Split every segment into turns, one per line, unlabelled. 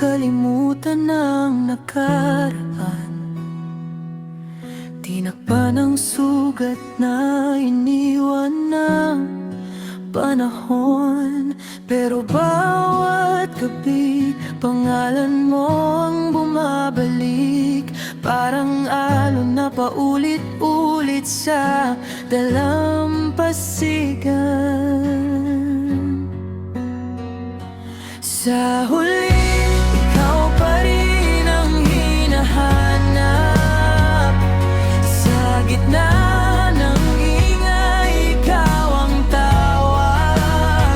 makalimutan ang nakaraan. Tinakpan ang sugat na iniwan ng panahon. Pero bawat gabi, pangalan mo ang bumabalik. Parang alon na paulit-ulit sa dalampasigan. Sa huli, ikaw pa rin ang hinahanap. Sa gitna ng ingay, ikaw ang tawag.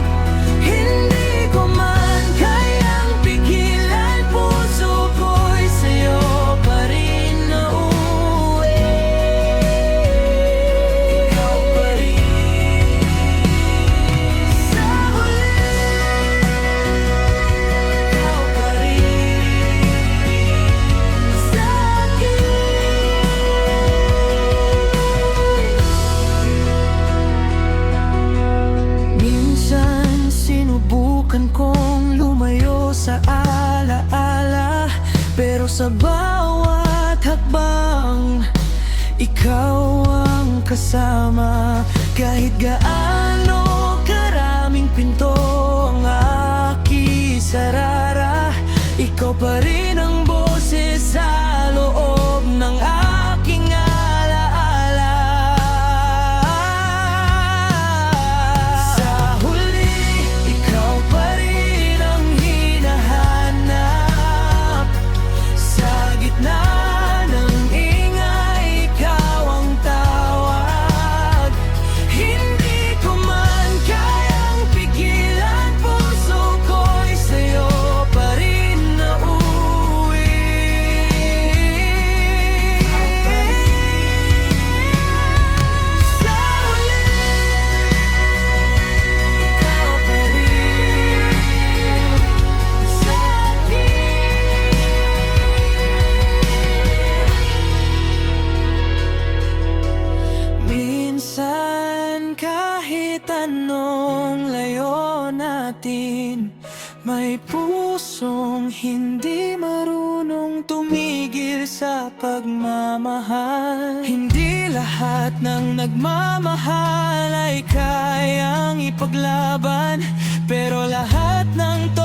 Hindi ko man kayang pigilan, puso ko'y sa'yo pa rin nauwi. Ikaw pa rin. Sa huli, ikaw pa rin sa'kin. Minsan sinubukan kong lumayo sa alaala, pero sa bawat hakbang, ikaw ang kasama. Kahit gaano karaming pinto ang aking sarara, ikaw pa rin ang boses sa loob ng aking alaala. Sa huli, ikaw pa rin ang hinahanap. Sa gitna ng ingay, ikaw ang tawag. Hindi ko man kayang pigilan, puso ko'y sa'yo pa rin nauwi. Sa huli, ikaw pa rin sa'kin. Minsan kahit anong layo natin, may pusong hindi marunong tumigil sa pagmamahal. Hindi lahat ng nagmamahal ay kayang ipaglaban, pero lahat ng